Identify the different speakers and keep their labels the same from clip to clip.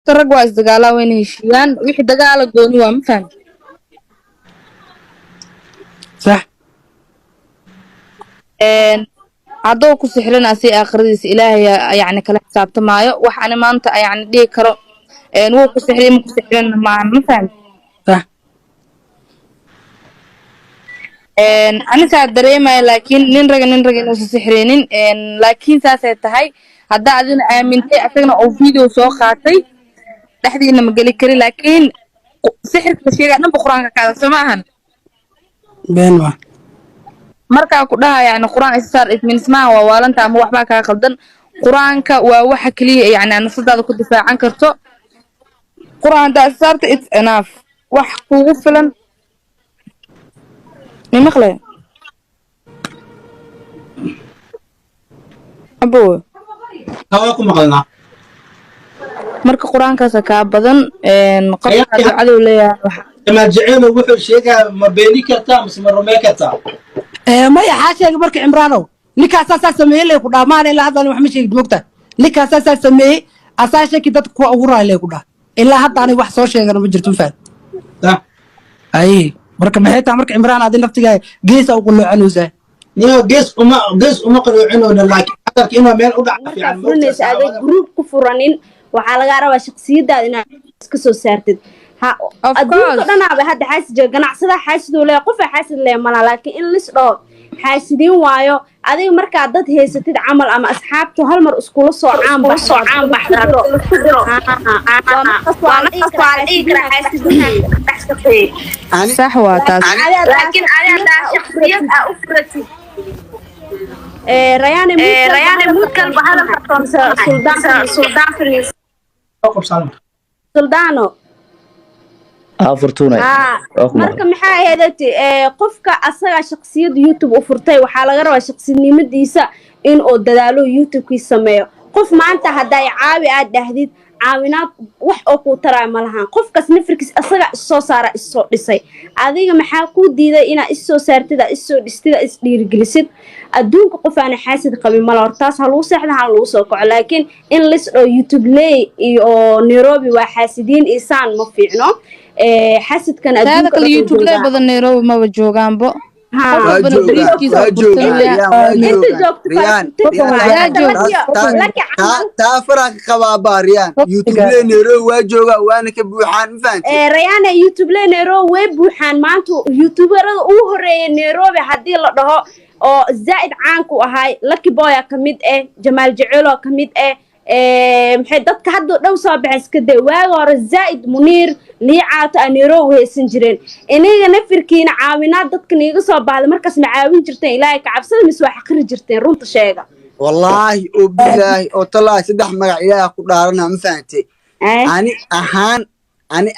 Speaker 1: rag waa isdagaalaa wayna heshiiyaan wixii dagaala gooni waa ma fahmi
Speaker 2: صح
Speaker 1: hadduu ku sixrin asi aakhiradiisa ilaahay yacni kala xisaabtamaayo wax ani maanta yacni dhihi karo wuu ku sixriy ma ku sixrin maahan ma fahmi
Speaker 2: صح
Speaker 1: anisaa dareemaya laakiin nin raga inuusan sixreenin laakiin saasay tahay haddaa adina aamintay asagana oo video soo qaatay dhexdiina ma geli kari laakiin sixirka la sheegaa dhanba qur-aanka kaada soo ma ahan
Speaker 2: بين ما
Speaker 1: markaa ku dhaha yani qur-aan isaar idminis maaha waa waalanta ama waxbaa kaa qaldan qur-aanka waa waxa keliya yani nafsadaada ku difaacan karto qur-aan haddaa isaarta it's enough wax kugu filan nimaqle abowe
Speaker 2: هواكم مغلنا
Speaker 1: marka qur-aankaasa kaa badan qofka ducaduu leeyahay waxa
Speaker 3: ما جعينا وحول شيء ما بيني كتا بس ما رمي كتا
Speaker 2: ما يحاشي مرك عمرانو نيكا اساسا سميه لي كدا ما انا هذا wax ma sheegid moogta ninka asaasaa sameeyay asaasha ki dadku ku awuraa leh ku dhaa ilaa hadda ani wax soo sheegana ma jirto faad
Speaker 3: ده
Speaker 2: ay marka maxay taa marka imraan aad naftiga geesa ugu loocanuusa
Speaker 3: نيو قيس وما قلوعينه لكن حتى كأنه ميل أودع في عن
Speaker 4: فرنيس هذا جروب كفرانين وحال غارة شخصية إنها كسو سارتد ها
Speaker 1: of
Speaker 4: أدوك
Speaker 1: course
Speaker 4: أنا بهاد حاسد جنا صدا حاسد ولا قف حاسد لا منا لكن إن لسه حاسدين وايو هذه مركز عدد هي ستد عمل أما أصحابته هالمر أسكول صو عام بحر
Speaker 1: صح waa taas
Speaker 4: لكن أنا شخصية أفرتي ريان ممكن بهذا سلطان فرنيس
Speaker 3: أقرب سالم
Speaker 4: سلطانو
Speaker 5: فرتونة
Speaker 4: marka maxaa ahaydati qofka asaga shakhsiyad YouTube u furtay waxa laga rabaa shakhsinimadiisa in uu dadaalo YouTube-kiisa sameeyo qof maanta haday caawi aad dhahdid caawinaad wax oo ku taraa malahan qofkas nafirkiis asaga soo saara soo dhisay adiga maxaa ku diiday ina soo saartida soo dhistida is dhiirigelisid adduunka qof aan xaasid qabin mal hortaas ha lagu seexda ha lagu soo kaco laakiin in lis oo YouTube lay iyo Nairobi waa xaasidiin isaan ma fiicno xasidkan
Speaker 1: adduunka kale YouTube lay badan Nairobi ma joogaanbo
Speaker 5: تافرك خبابا ريان يوتيوب لي نيرو واجوغا وانا كبوحان فانت
Speaker 4: ريان يوتيوب لي نيرو وبوحان مانتو يوتيوبرada ugu horeeyay Nairobi hadii la dhaho oo zaid caan ku ahay Lucky Boy kamid Jamal Jacelo kamid maxay dadka hadda dhow soo baxay iska day waaga hore zaid Munir liicaata aniro weysan jireen iniga nafirkiina caawinaad dadka niga soo baahday markaas ma caawin jirteen ilaahay ka cabsada mis wax aqri jirteen runta sheega
Speaker 5: والله وبالله وطلع سدح مقع إلهي أقول دارنا مفانتي أنا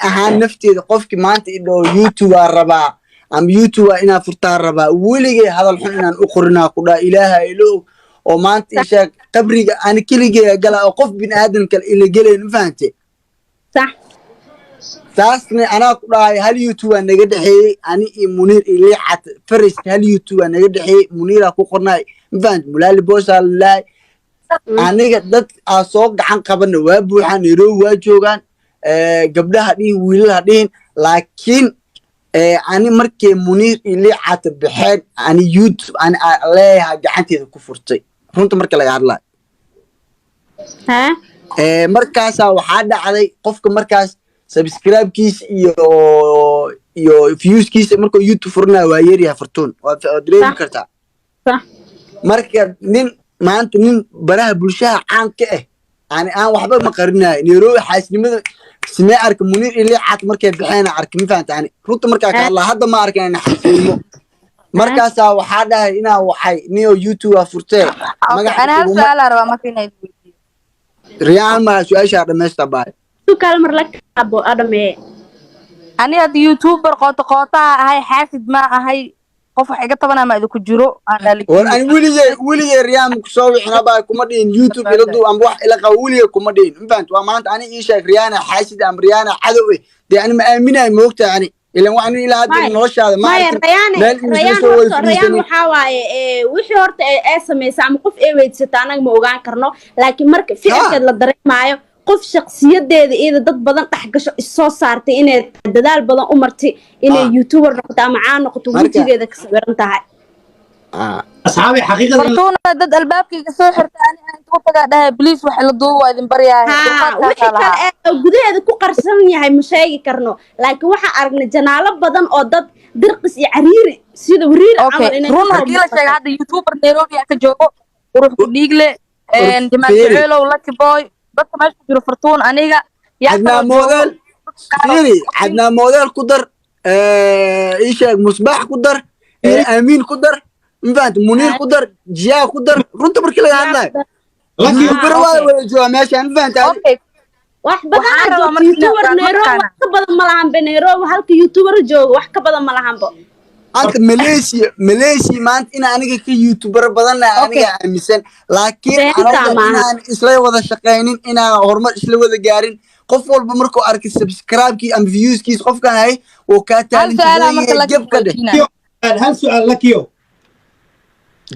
Speaker 5: أهان نفتي قفك ما أنت إنه يوتيوب الربا أم يوتيوب إنا فرطان الربا ولي هذا الحين أن أخرنا قل إله إله وما أنت إيشا قبري أنا كلي قال أقف بن آدم اللي قلي مفانتي
Speaker 4: صح
Speaker 5: تاسني أنا أقول هل يوتيوب أنا قد حي أنا منير اللي حت فرش هل يوتيوب أنا قد حي منير أكو قرنا مفانت ملالي بوسا الله أنا قد أسوق عن قبل وابو عن يرو واجوغان قبلها دين ويلها دين لكن أنا مركي منير اللي حت بحد أنا يوتيوب أنا عليها قعنتي كفرتي رنت مركي لا يعرلا
Speaker 4: ها
Speaker 5: مركاسا وحادة علي قفك مركاس سبسكرايب كيس iyo views kiisa markuu YouTube furna waa yar yahay fartoon waa dareemi kartaa
Speaker 4: صح
Speaker 5: marka nin maanta nin baraha bulshada caan ka aan waxba ma qarinayo Nairobi xaasnimada simee arka Munir ilaa xat markay bixeen arka ma fahantaani runta marka ka Allah hadda ma arkaan in xaasnimo markaas waxa dhahay inaa waxay niyo YouTube furtay
Speaker 1: magaca ana hal su'aal rabaa ma keenay
Speaker 5: Riyaan ma su'aasha dhameystaa baay
Speaker 4: kal mar la abo adame
Speaker 1: ani had YouTuber qoota ahay xaasid ma ahay qof wax iga tabanaa ma idinku jiro
Speaker 5: war aan wiliye Riyaan ku soo wixina baa kuma dhiin YouTube ila duu am wax ila qawliye kuma dhiin infaant waa maanta ani ii sheeg Riyaan xaasid am Riyaan cadow ani ma aaminay moogta ani ila waxaan ila hadda noloshaada ma
Speaker 4: Riyaan waxa waaye wixii horta ay sameeyay ama qof ay weydsata anaga ma ogaan karno laakiin marka ficilkeed la dareemayo qof shakhsiyadeeda iyada dad badan dhex gasho isoo saartay inay dadaal badan u martay inay youtuber noqoto ama caan noqoto wejigeeda ka sawiran tahay
Speaker 3: أصحابي حقيقة
Speaker 1: fartuuna dad albaabkayga soo xirta ani aan intuu tagaa dhahay bliis wax la duuba waa idin baryahay
Speaker 4: wixii kale ee gudaheeda ku qarsan yahay ma sheegi karno laakiin waxaan aragnay janaalo badan oo dad dirqis iyo cariiri sida wariir camal inay
Speaker 1: run haddii la sheega hadda youtuber nairobi ka joogo qurux ku dhiigle jamaal jaceelow lucky boy dadka meesha ku jiro fartuun aniga
Speaker 5: عدنا موديل فيري عدنا موديل قدر ايش مصباح قدر امين قدر فهمت منير قدر جيا قدر runta markii laga hadlayo
Speaker 3: لكن
Speaker 5: barwaay wada jooga meeshan fahanta
Speaker 4: wax badan youtuber Nairobi wax ka badan ma lahan be Nairobi halka youtuber jooga wax ka badan ma lahan bo
Speaker 5: anta Malaysia maanta ina aniga ka youtuber badan aniga aaminsan laakiin aan isla wada shaqeynin ina horumar isla wada gaarin qof walba markuu arkay subscribe-kii am views-kiis qofkan hay oo ka taalinaya jabka
Speaker 3: هل سؤال لك يو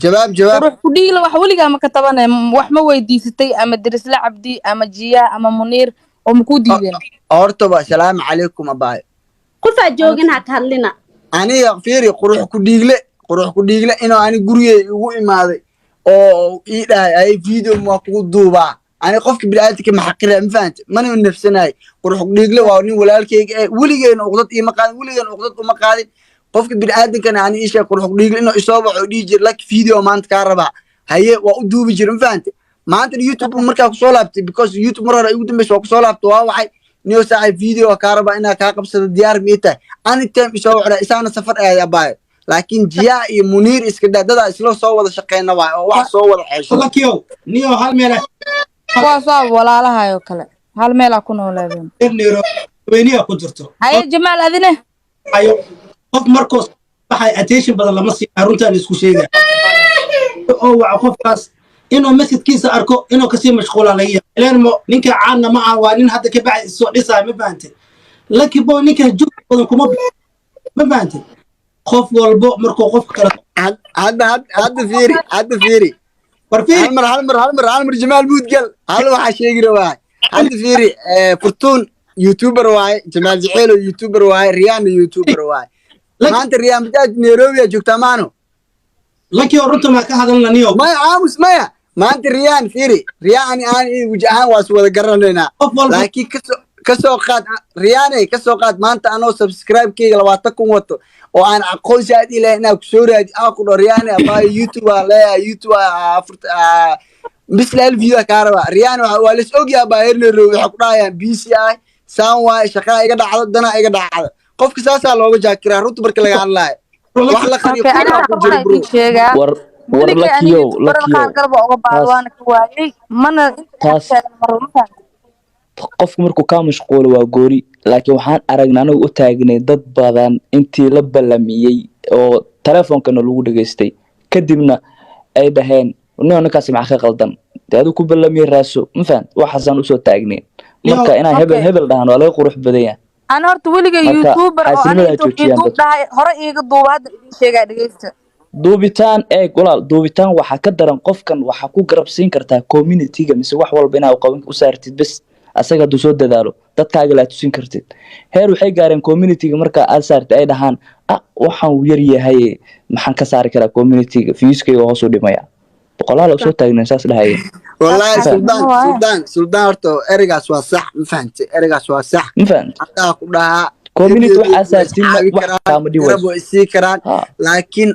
Speaker 5: jawaab
Speaker 1: qurux ku dhiigla wax weligaa ma ka tabanay wax ma weydiisatay ama dirisla cabdi ama jiya ama muniir oo ma ku diideen
Speaker 5: horta ba salaam calaykum abaay
Speaker 4: qofa joogin ha ka hadlina
Speaker 5: aniga fiiri qurux ku dhiigle inuu ani gurigay ugu imaaday oo ii dhahay ay video ma ku duubaa ani qofka bini'aadamka ma xaqira ma fahanti mana nafsanay qurux ku dhiigle waa nin walaalkayga weligeena uqdad ima qaadin weligeena uqdad uma qaadin qofka bini'aadamkana ani isha qurux ku dhiigle inuu isoo baco dhigi jir like video maanta ka raba haye waa u duubi jir ma fahanti maanta YouTube markaa ku soo laabtay because YouTube mar hore ugu dambeysay waa ku soo laabtay waa waxay niyo saacay video ka raba inaa ka qabsado diyaar miita anytime isoo wacda isaana safar ay abaay laakiin jiya iyo muniir iska dadada isla soo wada shaqeeyna waa oo wax soo wada xeesho
Speaker 3: لك يو نيو هل ميلا
Speaker 1: waa soo walaalahayo kale hal meel ku noolaadeen
Speaker 3: نيرو وينيا كنترتو
Speaker 1: haye jamaal adine
Speaker 3: أيوه قف مركز waxay attention badan lama sii aruntan isku sheega oo waa qofkaas inuu message-kiisa arko inuu kasii mashquula laga yahay ilmo ninka caana ma aha waa nin hadda ka bacay soo dhisay ma fahanteen lucky boy ninka joog badan kuma ma fahanteen qof walbo markuu qof kale
Speaker 5: hadda fiiri
Speaker 3: war fiiri
Speaker 5: hal mar jamaal buudgal hal waxa sheegi rabaa hadda fiiri furtuun youtuber waaye jamaal jaceelo youtuber waaye riyaan youtuber waaye maanta riyaan bajaaj Nairobi joogta maano
Speaker 3: lucky runta ma ka hadalna niyo
Speaker 5: maya aamus maya maanta riyaan fiiri riyaan aan wajahan waas wada garanayna laakiin kasoo qaad riyaanay kasoo qaad maanta anoo subscribe-kayga 20 kun wato oo aan aqoon saad ilaa inaa ku soo raadi ku dhor riyaanay abaa YouTube la YouTube bislal video ka raba riyaan waa la og yahay baa herneero waxa ku dhaayaan BCI saan waa shaqa iga dhacdo dana iga dhacdo qofka saasa looga jaakiraa runta marka laga hadlaayo wax la qariyo ku jiro bro
Speaker 6: war lakiyo qofku markuu ka mashquulo waa goori laakiin waxaan aragnaa anagu u taagnay dad badan intii la ballamiyay oo telefonkana lagu dhageystay kadibna ay dhaheen ninkaas maxaa ka qaldan adigu ku ballamiyay raaso ma fahant waxaasan u soo taagnay marka inaan hebel dhahan waa laga qurux badan yahay
Speaker 1: أنا هرت ولقى يوتيوبر أو أنا يوتيوب ده هرأي قدوب هذا الشيء قاعد يجلس
Speaker 6: duubitaan walaal duubitaan waxa ka daran qofkan waxa ku garabsiin kartaa community-ga mise wax walba inaad qaban u saartid bas asaga du soo dadaalo dadkaaga la tusin kartid heer waxay gaareen community-ga marka aad saartay ay dhahaan waxaan u yar yahay maxaan ka saari karaa community-ga fiiskayga hoos u dhimaya boqolaal oo soo taagneen saas dhahay
Speaker 5: والله سلطان horto erigaas waa sax ma fahantay erigaas waa sax
Speaker 6: ma fahant
Speaker 5: hadaa ku dhaha
Speaker 6: community waxa aasaasin wax kaama dhiwo
Speaker 5: isii karaan laakiin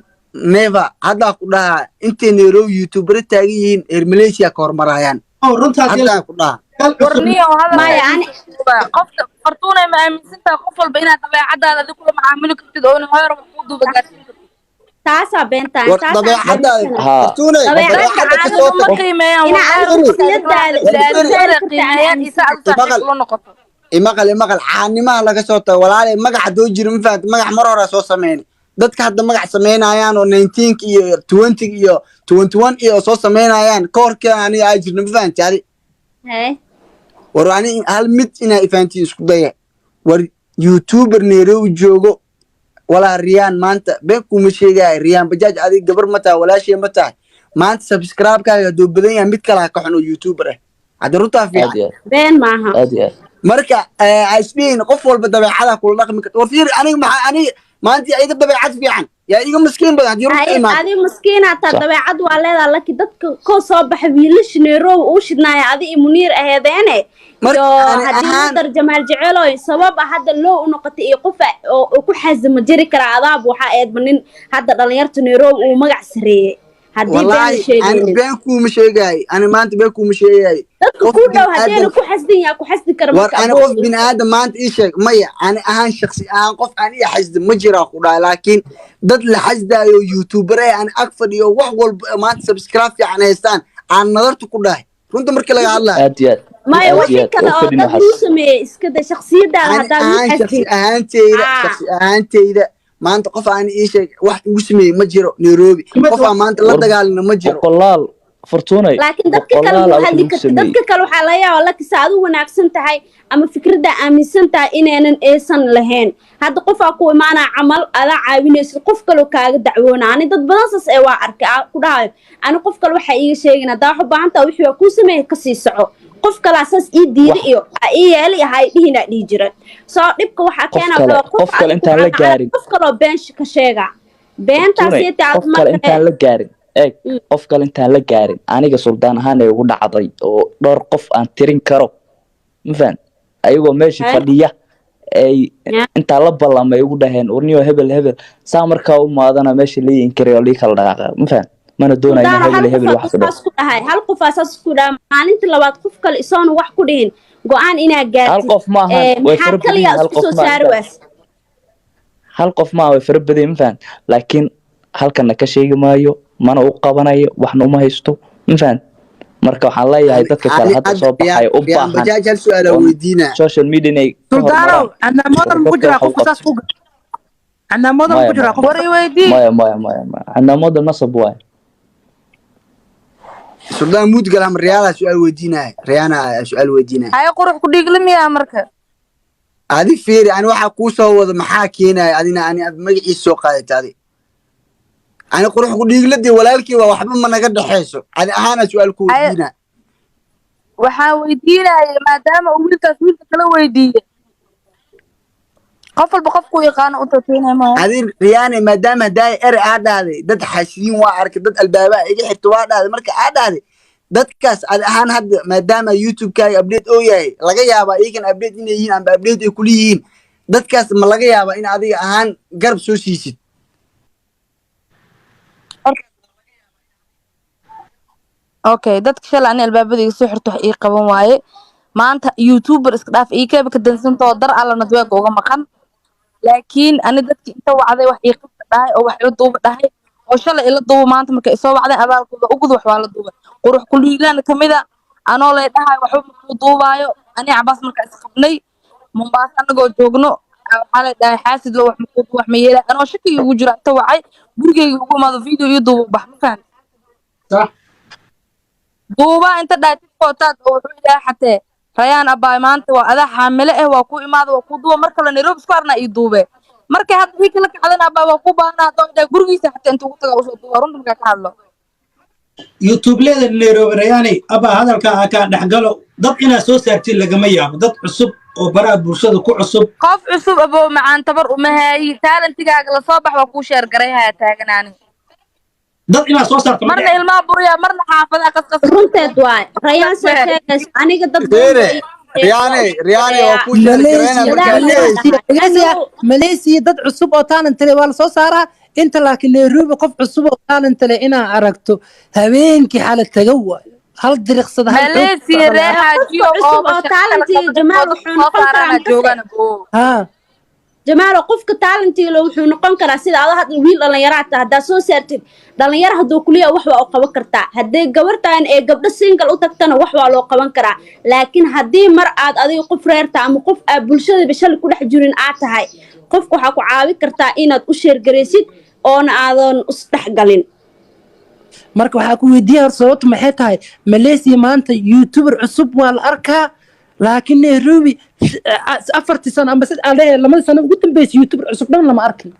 Speaker 5: never hadaa ku dhaha intay Nairobi YouTuber taagiin reer Malaysia ka hormarayaan
Speaker 3: runtaas
Speaker 5: hadaa ku dhaha
Speaker 1: warniyo hada ma yani qofka fartuuna ma aaminsantaa qof walba inaad dabeecadaada adigu kula macaamili kartid oo hore wax ku duuba gaarsiin
Speaker 4: taasa beentaan taasa
Speaker 5: fartuuna dabeecada ka soo imaqal caanimaha laga soo tago walaalay magaca doo jiro ma fahanti magac mar hore soo sameeyay dadka hadda magac sameynayaan oo 19 iyo 20 iyo 21 iyo soo sameynayaan koorka ani ay jirno ma fahanti ari war ani hal mid ina ifaanti isku daya war YouTuber Nairobi joogo wala riyaan maanta been kuma sheegay riyaan bajaaj adiga gabar ma taa walaashay ma taa maanta subscribe-kaaga doo badan yahay mid kale ka xun oo YouTuber ah hadda runtaa fiican
Speaker 6: aad iyo
Speaker 4: been maaha
Speaker 6: aad iyo aad
Speaker 5: marka asbiin qof walba dabeecada kula dhaqmi karta war fiir aniga maxaa aniga maanta iga dabeecad fiican yaa iga miskiin badan hadii runta imaan
Speaker 4: adi maskiin hataa
Speaker 6: Sax.
Speaker 4: dabeecad waa leedahay laakiin dadka koo soo baxa wiilasha Nairobi uu shidnaaya adi iyo Muniir aheedeene
Speaker 5: Marka
Speaker 4: iyo
Speaker 5: ani
Speaker 4: hadii
Speaker 5: ahaan-
Speaker 4: wadar Jamaal Jeceloy sabab ah hadda loo u noqotay iyo qof oo ku xazima jiri kara adaab waxa eedba nin hadda dhalinyarta Nairobi uu magac sareeyay hadii been
Speaker 5: والله أنا
Speaker 4: sheegay
Speaker 5: بينكم مش جاي أنا ما أنت بينكم مش جاي
Speaker 4: dadka ku dhow hadii ku xasdin yaa ku xasdi kara
Speaker 5: war أنا قف بين آدم ما أنت إيش مية أنا أهان شخصي أهان قف أنا إيه حسد مجرى خدا لكن ضد الحسد يو يوتيوبر أنا أكثر يو وحول ما أنت سبسكرايب يعني إنسان عن نظرت كله كنت مركز لك الله
Speaker 6: aad iyo aad
Speaker 4: ما
Speaker 6: aad iyo
Speaker 4: يوحي
Speaker 6: aad
Speaker 4: كذا
Speaker 6: oo
Speaker 4: أو
Speaker 6: fadhin waxaas
Speaker 4: تدوسمي إسكده شخصية ده
Speaker 5: أنا
Speaker 4: هذا
Speaker 5: أهان
Speaker 4: مو
Speaker 5: شخصي
Speaker 4: حسدي
Speaker 5: أهان تيدا شخصي أهان تيدا ما أنت قف أنا إيش واحد وسمي مجرى نيروبي قف ما أنت لا تقال مجرى
Speaker 6: boqolaal fortunay
Speaker 4: laakiin dadka kale
Speaker 6: boqolaal
Speaker 4: wuu hadli karta dadka kale waxaa laga yaabaa laakiin aad u wanaagsan tahay ama fikradda aaminsan tahay inaanan aysan lahayn hadda qofaa ku imaanaa camal adaa caawinaysid qof kaloo kaaga dacwoona ani dad badan saas ee waa arkay ku dhahayo ani qof kale waxaa iiga sheegin haddaa wax u baahan tahay wixii waa kuu sameeyay kasii soco qof kalaa saas ii diida iyo ii yeeli ahay dhihinaa dhihi jira soo dhibka waxaa keenaa
Speaker 6: qof kale intaan la gaarin
Speaker 4: qof kaloo been ka sheega beentaas iyo
Speaker 6: qof kale intaan la gaarin eeg qof kale intaan la gaarin aniga suldaan ahaan ay ugu dhacday oo dhowr qof aan tirin karo ma fahan ayagoo meesha fadhiya ay intaa la ballamay ugu dhaheen urniyo hebel hebel saa markaa u maadana meesha la yiin karay oo lii kala dhaqaaqa ma fahan mana doonayna hebel hebel wax
Speaker 4: ku dhahay hal qof asaas ku dhahay maalintii labaad qof kale isoon wax ku dhihin go'aan inaa gaartid
Speaker 6: hal qof maaha way
Speaker 4: maxaa kaliya isku soo saari waas
Speaker 6: hal qof maaha way fara badan ma fahan laakiin halkana ka sheegi maayo mana u qabanayo waxna uma haysto ma fahan marka waxaan leeyahay dadka kale hadda soo baxay u baahan
Speaker 5: bajaaj hal su'aal aan weydiinaa
Speaker 6: social media inay
Speaker 2: suldaano ana modan ku jira qof saas ku ana modan ku jira qof
Speaker 1: war i weydii
Speaker 6: maya ana modan nasab waay
Speaker 5: suldaan muud galam riyaala su'aal weydiinaa riyaana su'aal weydiinaa
Speaker 1: hay qurux ku dhiglamiya marka
Speaker 5: adi fiiri ani waxa ku soo wada maxaa keenay adina ani ad magaciisa soo qaadatay ani qurux ku dhigladii walaalkii waa waxba ma naga dhaxayso adi ahaana su'aal ku weydiinaa
Speaker 1: waxaan weydiinayay maadaama uu wiilkaas wiilka kala weydiiyey qof walba qofku yaqaano u tateenay ma
Speaker 5: adi riyaana maadaama daay aa dhahday dad xasiin waa arkay dad albaaba iga xigto waa dhahday marka aa dhahday dadkaas adi ahaan hadda maadaama youtube-kaaga update oo yahay laga yaabaa iyagan update inay yihiin amba update ay kula yihiin dadkaas ma laga yaabaa in adiga ahaan garab soo siisid
Speaker 1: okay dadka shalay ani albaabadayga soo xirto wax ii qaban waaye maanta youtuber iska dhaaf ii keeba ka dansantoo dar alla nadweega uga maqan laakiin ani dadki inta wacday wax ii qabta dhahay oo wax ila duuba dhahay oo shalay ila duuba maanta marka isoo wacday abaalkooda ugud wax waa la duuba qurux kuliilaan kamida anoo lay dhahay waxba makuu duubaayo ani cabaas marka isqabnay Mombasa anagoo joogno waxaa la dhahay xaasid loo wax makuu wax ma yeelay anoo shakiga ugu jira inta wacay gurigeyga ugu imaado video iyo duuba bax ma fahan
Speaker 3: صح
Speaker 1: duuba inta dhahay tiktokaad oo wuxuu ilaahay xatee rayaan abaay maanta waa adaa xaamile waa ku imaada waa ku duuba marka la Nairobi isku arna ii duube markay hadda wii kala kacdan abaay waa ku baanaa hadoo dhahay gurigiisa xataa intuu ku tagaa usoo duuba runta markaa ka hadlo
Speaker 3: youtube leeda Nairobi Rayani aba hadalka ka dhaxgalo dad ina soo saartay lagama yaabo dad cusub oo baraha bulshada ku cusub
Speaker 1: qof cusub aboo macaan tabar uma haayi talentigaaga la soo bax waa ku sheer garay haya taaganaani
Speaker 3: dad ina soo saartay
Speaker 1: marna ilmaha burya marna xaafada qasqas
Speaker 4: runteed waay rayaan sheekays aniga dad
Speaker 5: riyaane waa ku sheegay
Speaker 2: Malaysia dad cusub oo talent leh waa la soo saaraa inta laakiin Nairobi qof cusub oo talent leh inaa aragto habeenkii xalad taga waayo hal diriqsada hal
Speaker 1: Malaysia reehajiyo oo
Speaker 4: talent iyo Jamaal wuxuu noqon karaa
Speaker 1: joogan
Speaker 2: ha
Speaker 4: Jamaal qofka talent-iga wuxuu noqon karaa sida aad hadda wiil dhalinyaro ah hadaa soo saartid dhalinyaro haduu kuliya wax waa qaban kartaa hadee gabartaan ee gabdho single u tagtana wax waa loo qaban karaa laakiin hadii mar aad adiga qof reerta ama qof aad bulshada bishal ku dhex jirin aad tahay qofku waxa ku caawi kartaa inaad u sheer gareysid oo aadan is dhaxgalin
Speaker 2: marka waxa ku weydiiyay sababtu maxay tahay Malaysia maanta youtuber cusub waa la arkaa laakiin Nairobi afartii sano ama lamada sano ugu dambeysay youtuber cusub dhan lama arkin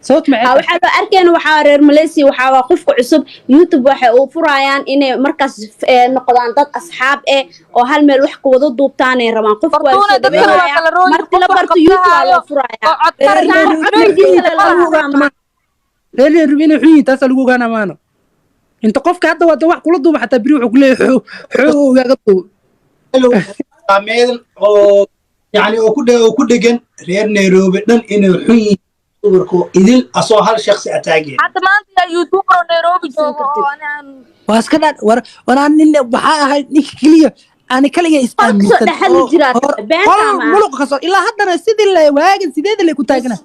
Speaker 2: صوت معك
Speaker 4: waxaa loo arkeen waxaa reer Malaysia waxaa waa qofka cusub YouTube waxay u furayaan inay markaas noqdaan dad asxaab oo hal meel wax ku wada duubtaan ay rabaan qofka waa soo dhaweynaya marka la barto YouTube waa loo furayaa
Speaker 2: ليه ربينا حين تسألوا جانا مانا أنت قفك حتى وقت واحد كله دوب حتى بريوح كله حو يا قطو
Speaker 3: ميدن oo yani oo ku dhagan reer Nairobi dhan inay xun urko idil asoo hal shakhsi ataagay
Speaker 1: hadda maanta YouTuber Nairobi joogo
Speaker 2: واسكنا وانا نين وحا هاي نيك كليه انا كليه استعملت ملوك خسر الا هدنا سيدي اللي واجد سيدي اللي كنت تاغنا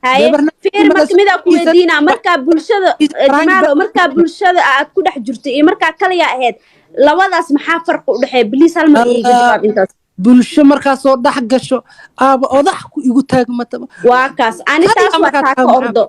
Speaker 4: هاي فير markamida ku weydiina marka bulshada jamaalo marka bulshada aad ku dhex jirto iyo marka kaliya ahayd labadaas maxaa farq u dhaxay biliis hal mar iga jawaab intaas
Speaker 2: bulsho marka soo dhax gasho aaba odax ku igu taagmata
Speaker 4: waa kaas ani taas waa ka ordo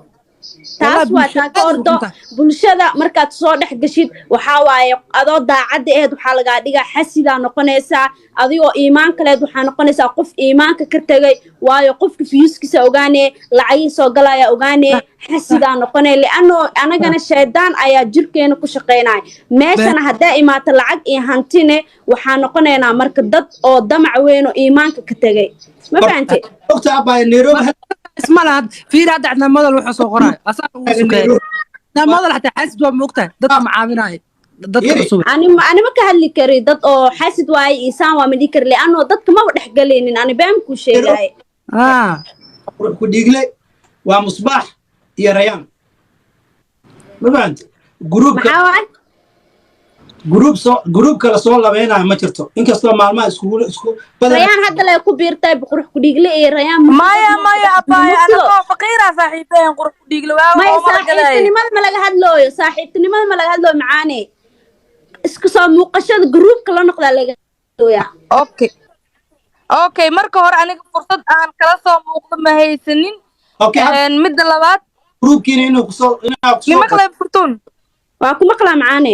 Speaker 4: taas waa ka ordo bulshada marka soo dhax gashid waxa waaye adoo daacad ahayd waxa laga dhigaa xasida noqonaysa adigoo iimaan kaleed waxa noqonaysa qof iimaanka ka tagay waayo qofka fiyuskiisa ogaanay lacag soo galaya ogaanay xasida noqonay laano anagana shaydaan ayaa jirkeena ku shaqeynay meeshana hadaa imaata lacag iyo hantine waxa noqonaynaa marka dad oo damac weyn oo iimaanka ka tagay ma fahanteen
Speaker 3: waqti abay Nairobi
Speaker 2: اسمع لها في هذا عندنا موديل وحو سو قراي اصلا نا موديل حتى حاسد waa moogtahay dadka macaawinay dadka cusub
Speaker 4: ani ma ka hadli kari dad oo xasid waay isaan waa midi kar leano dadka ma wax galeenin ani baan ku sheegay
Speaker 3: ku dhiigle waa musbaax iyo rayaan ma faant group kala soo labeynaa ma jirto inkastoo maalmaha isku
Speaker 4: rayaan hadda la ku biirtay qurux ku dhiigle ee rayaan
Speaker 1: maya abay ana oo faqiira saaxiibeen qurux ku dhiigle waa
Speaker 4: ma saaxiibtinimada ma laga hadlooyo saaxiibtinimada ma laga hadlooyo macaane isku soo muuqashada group kala noqda laga hadlooya
Speaker 1: okay marka hore aniga fursad aan kala soo muuqdo ma haysanin mid labaad
Speaker 3: groupkiina inuu ku soo
Speaker 1: nima kale furtun
Speaker 4: waa kuma kala macaane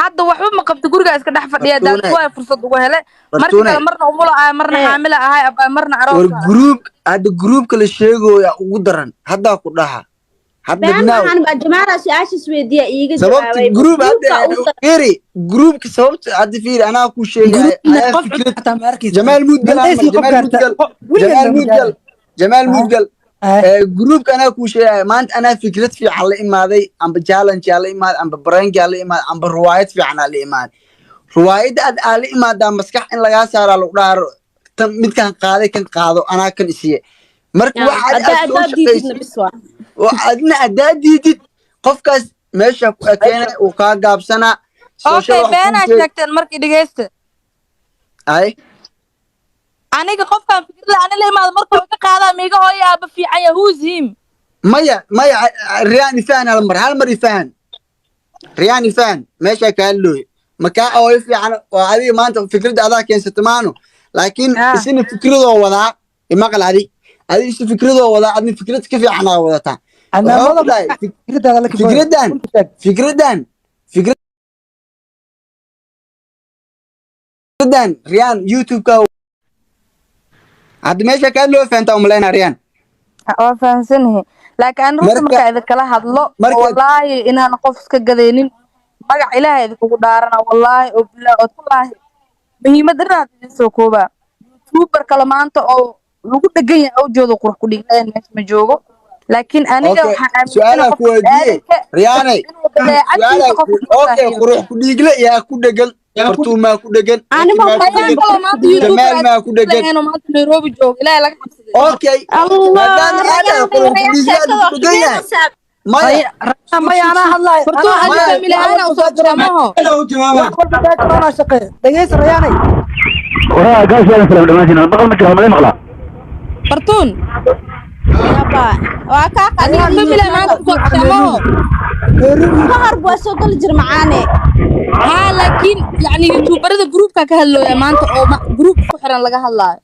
Speaker 1: hadda waxba ma qabto guriga iska dhex fadhiya dad way fursad ugu hele marka kale marna umula ah marna xaamila ahay abay marna aroos
Speaker 5: war group hada group kala sheegooya ugu daran hadda ku dhaha hadda
Speaker 4: dinaa waxaan ba jamaala su'aasha isweydiya iiga
Speaker 5: jawaabay group hada groupka sababta hada fiir ana ku sheegay Jamal Mudgal Jamal Mudgal groupka ana ku sheegay maanta ana fikrad fiican la imaaday amba challenge la imaaday amba prank la imaaday amba riwaayad fiican la imaaday riwaayada aad la imaadaa maskax in laga saaro lagu dhaaro tan midkan qaaday kan qaado ana kan isiye marka waxaadna adaadidid qofkaas meesha ku keenay uu ka gaabsana
Speaker 1: okay beena sheegteen markii dhageysta
Speaker 5: ay
Speaker 1: aniga qofkan fikir la anila imaado markuu ka qaada miiga hooyaaba fiican yahuus him
Speaker 5: maya riyaan ifaan hal mar ifaan riyaan ifaan meesha ka loo maka oo fiican oo adiga maanta fikradda adaa keensato maano laakiin isina fikradoo wadaa ima qaladi adiga isina fikradoo wadaa adni fikrad ka fiican aa wadata ana wadaay fikraddan riyaan YouTube ka هاد ماشي كان له فانتا وملينا ريان
Speaker 1: فانسنه لكن أنا رحت مكايد كلا هذلو والله إن أنا قفز كجذينين بقى إلهي ذي كودارنا والله وبلا والله بهي مدرنا تنسوكوبا يوتيوبر كلمان أو لقول دقيقة أو جودو قرح كلي ناس مجوجو لكن أنا
Speaker 5: سؤالك ودي رياني سؤالك أوكي قرح كلي يا كودقل فرتوما كودقن
Speaker 1: أنا ما
Speaker 5: جمال ما كودقن
Speaker 1: أنا ما نيروبي جوج لا لا
Speaker 5: أوكي
Speaker 4: الله
Speaker 2: ما أنا هلا
Speaker 1: فرتو أنا من أنا وصوت جماعه
Speaker 2: أنا شقي دقيس رياني
Speaker 7: وراء قاس يا سلام دماشين بقول مكة ما مقلع
Speaker 1: فرتون
Speaker 4: يابا وكا
Speaker 1: أنا من أنا وصوت جماعه
Speaker 4: كهر بوسو كل جر معاني
Speaker 1: ها لكن يعني يوتيوبر ده جروب كهلو يا مانت أو جروب كحرن لقى هلا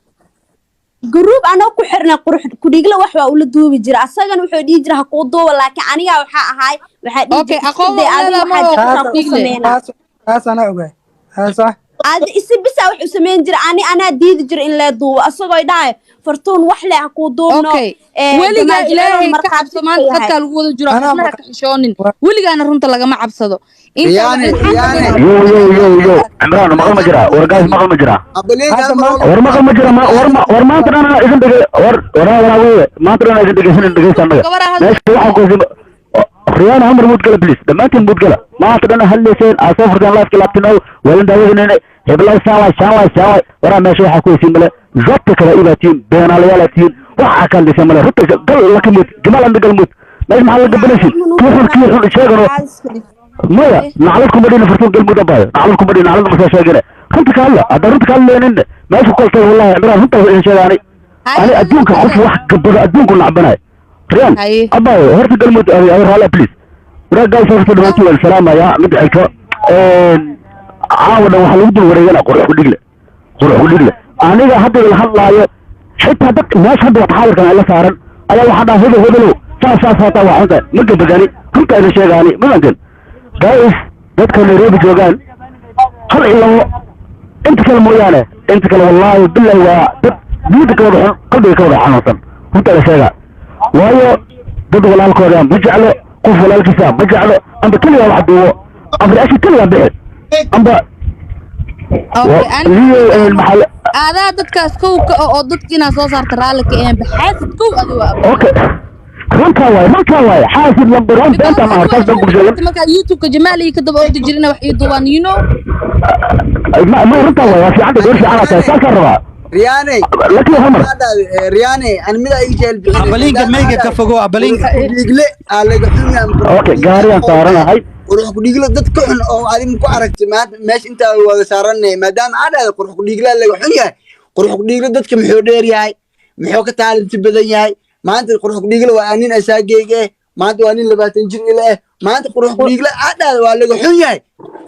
Speaker 4: جروب أنا كحرنا قرح كديجلا وحوا أولد دوبي جرا أصلاً وحوا ديجرا هقودو ولكن أنا يا وحا هاي وحا
Speaker 1: أوكي أقول لا
Speaker 2: هذا أنا أوكي هذا صح
Speaker 4: aad isi bisa wax u sameyn jira anaa diidi jira in la duubo asagoo dhahay fartuun wax leh ku duubno
Speaker 1: okay weligaa ilaahay ka cabso maanta dadka lagu wada jiro qofna ka xishoonin weligaana runta lagama cabsado
Speaker 5: رياني
Speaker 7: يو عمران مقل مجرى ورقاس مقل مجرى ورمقل مجرى ورما ترانا إذن دقي ورا ما ترانا إذن دقي سنين دقي سنين ماشي واحد قوزي ريان عمر مود قلب بليس دمانتين مود قلب ما ترانا هل لسين أصفر دان لاس كلابتنو ولن داوزن هبلا شاوي ورا ماشي واحد قوزي ملا زبط كلا إلاتين بين عليالاتين وحا كان لسين ملا رتش قل لك موت جمال عندك الموت ماشي محل قبلسي كيف شاقروا مايا نعلمكم بدينا فرتون قلب دبايا نعلمكم بدينا نعلم مساشاقرة كنت كهلا أدرنت كهلا لين ما يشوف قلت والله عمران انت إن شاء يعني أنا أدونك خف واحد قبل أدونك ونعبناي ريان أباي هرت قلب هلا بليز رجال صوت دمانتي والسلامة يا مدعك عاونا وحلود ورينا قرح ودقلة أنا هذا الحلا حتى دك ناس هذا وتحاول كان على سارن أنا واحد هذا لو سا وحده مقد بجاني كنت أنا شيء يعني ما عندن جايز dadka Nairobi joogan hal ilo inta kale mooyaane inta kale wallahi billahi waa dad diinta ka wada qalbiga ka wada xanuunsan runta la sheega waayo dad walaalkooda ma jeclo qof walaalkiisa ma jeclo amba kaliya wax duwo amba ashi kaliya bixid amba
Speaker 1: adaa dadkaas kow ka oo dadkiina soo saarta raalka ee baxaasid kow adigu
Speaker 7: okay runta waay xaasib lambar 1 beenta ma arkaas dan bulshada
Speaker 1: marka youtube-ka jamaali ka daba ordi jirina wax ii duubaan you know
Speaker 7: ما runta waay fi cad goor fiican tahay saaka raba
Speaker 5: رياني
Speaker 7: لكن همر
Speaker 5: رياني انا مدا يجيل
Speaker 3: أبلينك ميجا كفجو أبلينك
Speaker 5: ديغله على غخنا
Speaker 7: اوكي gaariyan saaranahay
Speaker 5: qurux ku dhigla dadka xun oo adim ku aragtay meesh inta wada saaranay maadaama aad qurux ku dhigla laga xun yahay qurux ku dhigla dadka muxuu dheer yahay muxuu ka taalinti badan yahay maanta qurux ku dhigla waa nin asaageyga maanta waa nin 20 jir ilaa maanta qurux ku dhigla aad waa laga xun yahay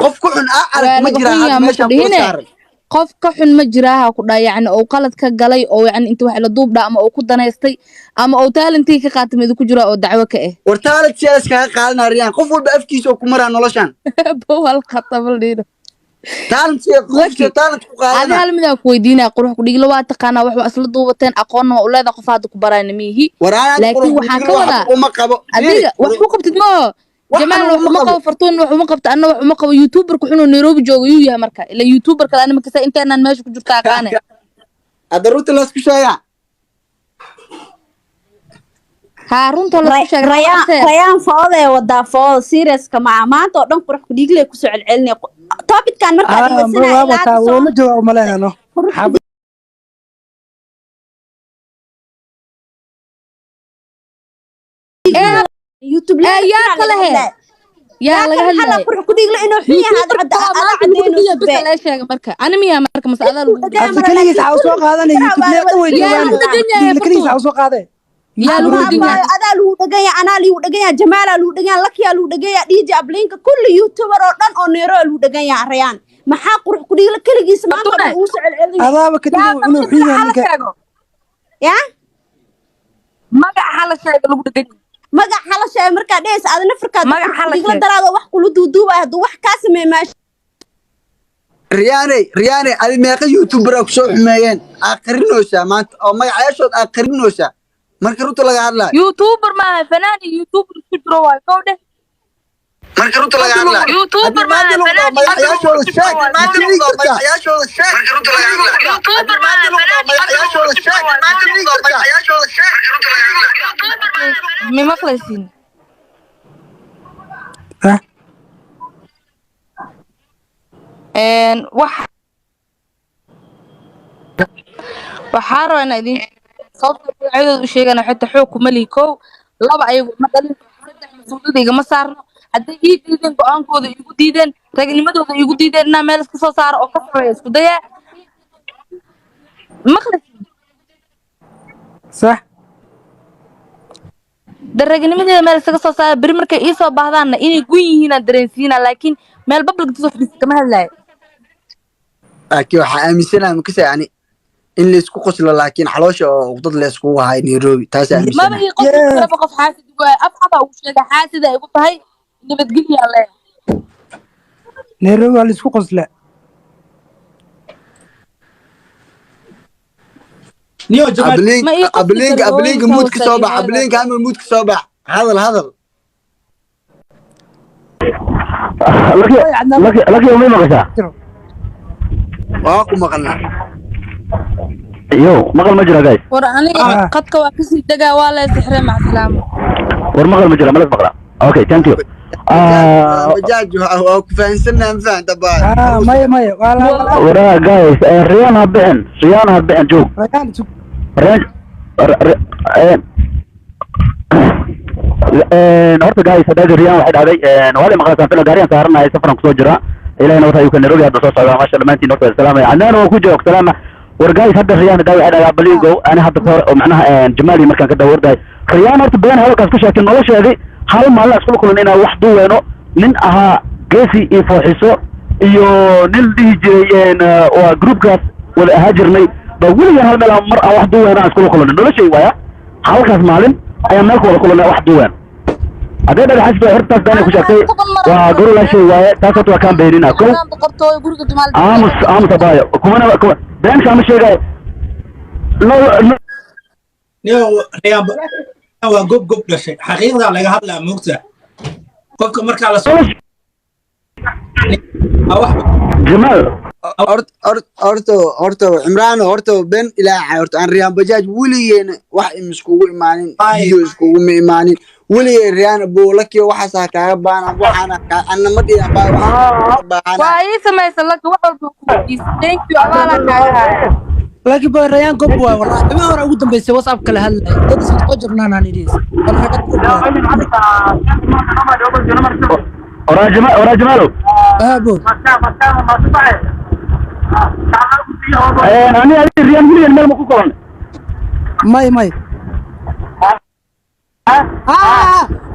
Speaker 5: qof ku xun arag ma jira meesha ku saaran
Speaker 1: qof ka xun ma jiraa ku dhaayacna oo qalad ka galay oo yani inta wax la duubdha ama oo ku daneystay ama oo talentii ka qaatay ku jira oo dacwo ka ah
Speaker 5: war talent siyaas ka qaadanayaan qof walba afkiisa oo ku maraa noloshan
Speaker 1: bawal qatabal dhiino
Speaker 5: talent ku qaadana
Speaker 1: hal mid ku weydiina qurux ku dhigla waa taqaana wax asla duubateen aqoon ma u leedahay qof aad ku barayna mihi laakiin waxaan ka wadaa
Speaker 5: uma qabo
Speaker 1: adiga wax ku qabtid ma جمال وحما قو فرتون وحما قبت أنا وحما قو يوتيوبر كحنو نيروبي جوجو يويا مركا إلا يوتيوبر كلا أنا مكسا إنت أنا ماشي كجرتا كانه
Speaker 5: أدروت الله سكشايا
Speaker 1: هارون تلا سكشايا
Speaker 4: ريان فاضي ودا فاضي سيريس كما ما أنت قدام قرح كديك لي كسر العلني طابت كان مركا دي بسنا إلا
Speaker 2: وما جوا ملانا نو
Speaker 4: يوتيوب لا
Speaker 1: يا كله يا لا
Speaker 4: هلا قرح كديك لي إنه حيا هذا عدينه
Speaker 1: بس لا شيء مركا أنا ميا مركا مسألة
Speaker 2: كليس عاوز قاعدة يوتيوب لا قوي جوان كليس عاوز قاعدة
Speaker 1: يا لودجيا
Speaker 4: أنا لودجيا أنا لودجيا جمال لودجيا لك يا لودجيا ديجي أبلينك كل يوتيوبر أردن أو نيرو لودجيا ريان ما حقر كديك لك كل جسم ما توسع العلم
Speaker 2: هذا بكتير إنه حيا
Speaker 4: يا
Speaker 1: ما قاعد حلا شيء لودجيا
Speaker 4: magac xala shay marka dhees aad nafarka digla daraado wax kula duuduuba hadu wax ka sameey maash
Speaker 5: رياني adi meeqa youtuber ku soo xumeeyeen aqrinoosa maanta oo magacaashood aqrinoosa marka runta laga hadlaa
Speaker 1: youtuber ma fanaani youtuber ku jiro waa kowde
Speaker 5: marka runta laga hadlaa
Speaker 1: youtuber ma fanaani
Speaker 5: magacaashood sheeg magacaashood sheeg marka runta laga hadlaa
Speaker 1: youtuber ma fanaani
Speaker 5: magacaashood sheeg magacaashood sheeg runta laga hadlaa
Speaker 1: ما مخلصين وحارة أنا دي صوت عيد وشيء أنا حتى حوك مليكو لبا أيوة مثلا مسؤولية إذا ما صار حتى يجيدين بأنكو ذا يجودين لكن ما ده يجودين إننا مالس كسر صار أو كسر يسكتيا مخلصين
Speaker 2: صح
Speaker 1: daraagnimada meel isaga soo saar bari markay ii soo baahdaan inay gu yihiin dareensiina laakiin meel public soo fadhiista kama hadlaayo
Speaker 5: laakiin waxa aaminsanaa makasa yani in la isku qoslo laakiin xaloosha oo dad la isku wahay Nairobi taas aaminsanaa
Speaker 1: ma bixi qof xaasid waa afxada uu sheega xaasida ay ku tahay nabadgelyo alle
Speaker 2: Nairobi waa la isku qosla
Speaker 3: نيو جمال
Speaker 5: أبلينك
Speaker 1: ما ii qofki
Speaker 5: أبلينك
Speaker 1: karo
Speaker 5: أبلينك
Speaker 1: hooyinkan
Speaker 5: مود
Speaker 1: wasa
Speaker 5: كصوبح
Speaker 1: iyo
Speaker 5: أبلينك عامل مود كصوبح هذا
Speaker 7: لك يومين مقشة
Speaker 5: واكو مقلنا
Speaker 7: يو مقل مجرى جاي
Speaker 1: war aniga qadka waa kasii degaa waa la sixray mac salaamo
Speaker 7: ورمقل مجرى ملك مقرأ اوكي ثانك يو
Speaker 5: مجاج واكو فاهمنا نفهم تبع
Speaker 2: maya wala
Speaker 7: ورا جايز ريان هبعن جو
Speaker 2: rayaan sug
Speaker 7: ريان horta guys hadda riyaan waxay dhacday wali maqalsan filo gaariyan saaranahay safaran kusoo jira ilaahayna waxa uu ka Nairobi hadda soo socda maasha dhamaantiin horta salaam anana oo ku joogo salaam war guys hadda riyaan hadda waxay dhacday baligo ana hadda hore oo macnaha jamaali markaan ka dawarday riyaan horta been halkaas ku sheegtay nolosheedii hal maalin isku kulan inaa wax duweeno nin ahaa geesi iyo fooxiso iyo nin dhihi jiray waa groupkaas wada ahaa jirnay ba weligan hal meel mar aan wax duweeno isku kulan noloshay waaya halkaas maalin ayaa meel wada kulan wax duween hadee dhagax xasba hortaas baan ku sheegtay waa guru la shay waaye taas waa kan beenina ko
Speaker 1: boqortooy guriga Jamaal
Speaker 7: aamus abaayo kumana been kama sheegay no
Speaker 3: نيو ريان waa gob gob dhashay xaqiiqda laga hadlaa moogta qofka marka la soo
Speaker 7: جمال
Speaker 5: horto cimraan horto ben ilaahay horto aan riyaan bajaaj weligeena wax iskugu imaanin video iskugu ma imaanin weligeen riyaan boolaki waxaas kaaga baana waxaana annamadii baa
Speaker 1: waa ii samaysan laka wax walba ku weydiis thank you abaala kaaga haya
Speaker 2: laakiin boy rayaan gob waa wallahi ma hore ugu dambeysay WhatsApp kala hadlay dad soo jirnaan aan idis
Speaker 7: ورا جمالو
Speaker 2: abo
Speaker 7: انا ريان مليون مال ما كوكون
Speaker 2: may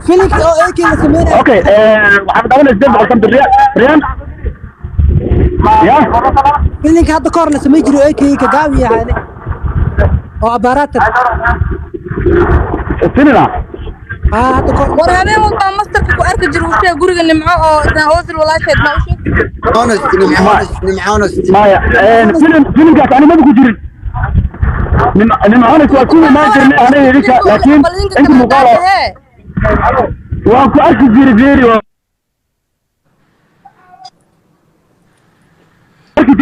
Speaker 2: فيليكس oo eekay la sameeyay
Speaker 7: اوكي waxaan daawanay sideen boqol tan riyaan يا
Speaker 2: filinka hadda koor la sameey jiray eekay ka gaabiya hayne oo abaaraat
Speaker 7: سينما
Speaker 2: hadda koor
Speaker 1: war habeen walba masterka ku arki jiray uu guriga nimco oo isna hoosil walaasheed ma u sheeg
Speaker 5: honest
Speaker 7: ما فيلم كاس انا ما بكو جيرين من honest واكون ما جرني انا يريك لكن انت مقالة واكو اركي جيري فيري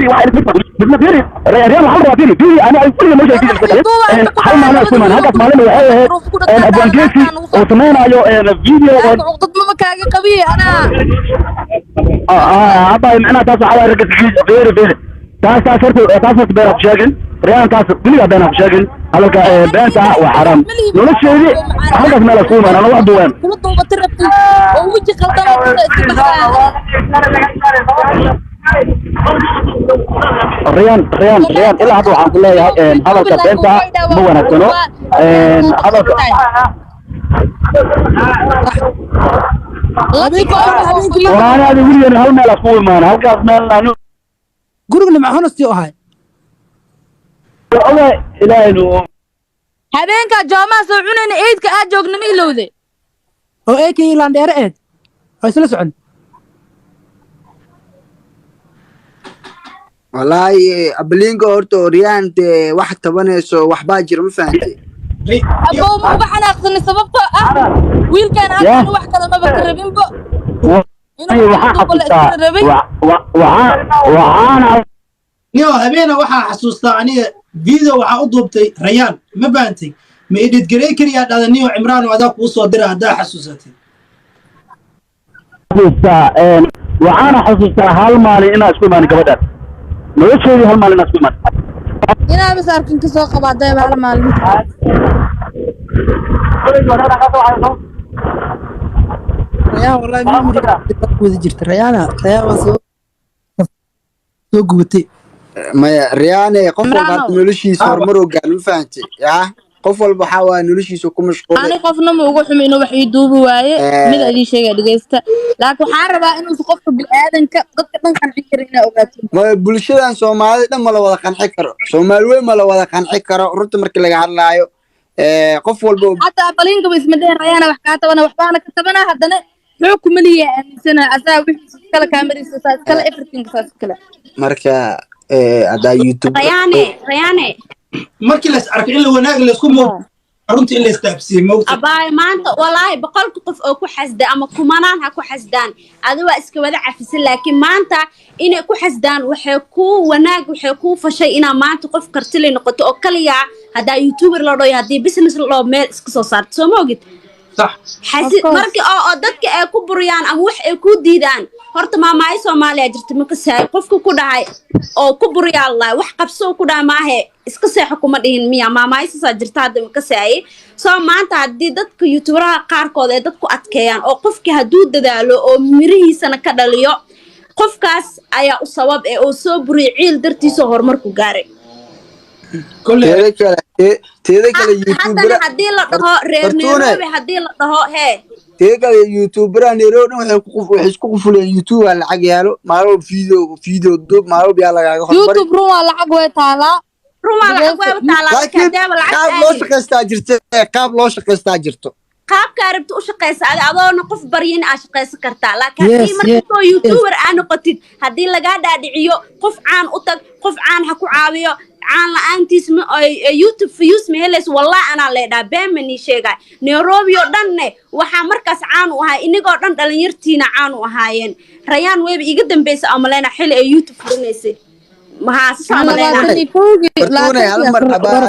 Speaker 7: واحد بدنا فيري ريال محمد فيري انا كل ما جاي كده حل معنا سمان هذا معنا وهي ابوان جيسي وثمان ايو فيديو
Speaker 1: عقد ما كاغي قبي انا
Speaker 7: هذا معناه تاسع على رقص فيري تاسع بيرك شاغن ريان تاسع كل بينك شاغن هلك بينتا وحرام لولا شيء هذا ما لكم انا واحد وين
Speaker 1: كل طوبه تربتي او وجه خلطه
Speaker 7: ريان إلا هذا عن كله هذا الكابتن مو أنا كنو هذا وأنا هذا يقول أنا هل ما لقول ما أنا هل كاس ما أنا
Speaker 2: guriga ma honesty oo ahay
Speaker 7: الله إلهي نو
Speaker 1: habeenka joomaa soo cunayna eedka aad joogna ma ilowde
Speaker 2: oo eekay ilaan dheer eed oo isla socon
Speaker 5: والله أبلينك أورتو ريان واحد تبنيسو وحبا جرم فانتي
Speaker 1: aboo ma baxanaaqsani sababtoo ah wiilkan aan wax kale ma bakarabin bo
Speaker 7: وعانا
Speaker 3: نيو هبينا waxaa xasuustaa aniga video waxa u duubtay rayaan ma baantay ma edit garay kariya dhada niyo Imraan oo adaa ku soo diray hadaa xasuusatay
Speaker 7: وعانا حسوستا هل مالي إنا اسكو ماني قبضان نوشيدي هل مالي إنا اسكو ماني
Speaker 1: inaa bas arkin ka soo qabaaday hal maalin
Speaker 2: rayaan wallahi ma wada jirta rayaan waa soo gubatay
Speaker 5: ما ريان قف والبا نولشيس هرمرو قال فانتي يا قف والبا حوا نولشيس ku mashquul
Speaker 1: ani qofna ma ugu xumayno wax ii duubi waaye mid adii sheegay dhageysta laakiin waxaan rabaa inuu qofka bini'aadanka dadka dhan qanci karo inaa ogaato
Speaker 5: ma bulshadan Soomaalida dhan ma la wada qanci karo Soomaali weyn ma la wada qanci karo runta markii laga hadlaayo qof walba
Speaker 1: حتى أبلينك بسمدين ريانا وحكاته وأنا وحبانا كتبنا هذا حكم لي سنة أسا وحش كلا كاميرا ساس كلا everything ساس كلا
Speaker 5: marka ada YouTube
Speaker 4: رياني
Speaker 3: markii la is arkay in la wanaag la isku muuqdo runtii in la istaabsiyo moogta
Speaker 4: abaay maanta walaahi boqolka qof oo ku xasda ama kumanaan ha ku xasdaan adi waa iska wada cafisan laakiin maanta inay ku xasdaan waxay ku wanaag waxay ku fashay inaa maanta qof kartile noqoto oo kaliya hadaa youtuber la dhayo hadii business loo meel iska soo saarto soo moogid
Speaker 3: صح
Speaker 4: حسيت مركي أو دتك أكو بريان أم وح أكو ديدان هرت ما معي سوماليا جرت مكسر قفكو كده هاي أو كبريا الله وح قبسو كده ما هي إسكسر حكومة دين ميا ما معي سجرت هذا مكسر سو ما أنت عدي دتك يوتيوبر قاركو دتكو أتكيان أو قفك هدود دالو أو مريه سنة كده ليو قفكاس أيا الصواب أو سو بريعيل درتي سهر مركو جاري
Speaker 5: كل تيدا كلا يوتيوبر
Speaker 4: هدي لا ده رير نيروبي هدي لا ده هي
Speaker 5: تيدا كلا يوتيوبر نيروبي وحسكو قفلين يوتيوب على عجيالو مارو فيديو دوب مارو بيالا
Speaker 1: يوتيوب روما لعب ويتالا
Speaker 4: روما لعب ويتالا
Speaker 5: لكن قاب لو شقيستا جرتو قاب لو شقيستا جرتو
Speaker 4: qaabka rabto u shaqeysa adoona qof baryin aa shaqeysan kartaa laakiin hadii markii youtuber aan noqotid hadii laga dhaadhiciyo qof caan u tag qof caan ha ku caawiyo caan la'aantiis ma youtube views ma helays wallahi ana leedaa beemani sheegay Nairobi oo dhanne waxa markaas caan u ahaa inagoo dhan dhalinyartiina caan u ahaayeen rayaan weeb iga dambeysay amalena xil ay youtube furinaysay ما سامعنا
Speaker 5: فورتوني هل مر أباي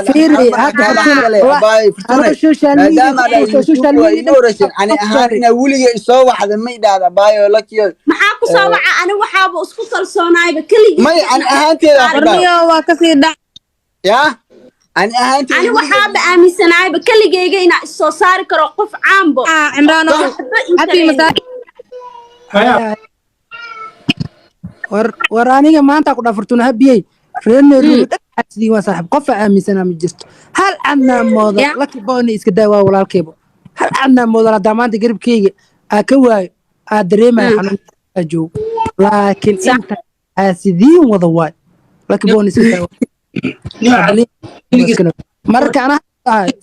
Speaker 5: فورتوني دام على يوتيوب ويورسين أنا أهاني ولي يسوي واحد ما يدار أباي ولا كيو
Speaker 4: محاكو سوا أنا وحاب أسكت الصناعي بكل
Speaker 5: ما أنا أهانتي يا أنا أهانتي
Speaker 4: أنا وحاب أمي صناعي بكل جيجينا الصوصار كرقف عامبو
Speaker 1: عمران هابي مساء
Speaker 2: ورانيga maanta ku dhafartuna habiyay reerneeru dadkii waa saaxib qof aaminsan ma jirto hal anna moodo laki booni iska daawaa walaalkeebo hal anna moodo la damaanta garibkeyga ka waayo dareemay xanuun joog laakiin inta asidiin wada waay laki booni iska daawaa marka ana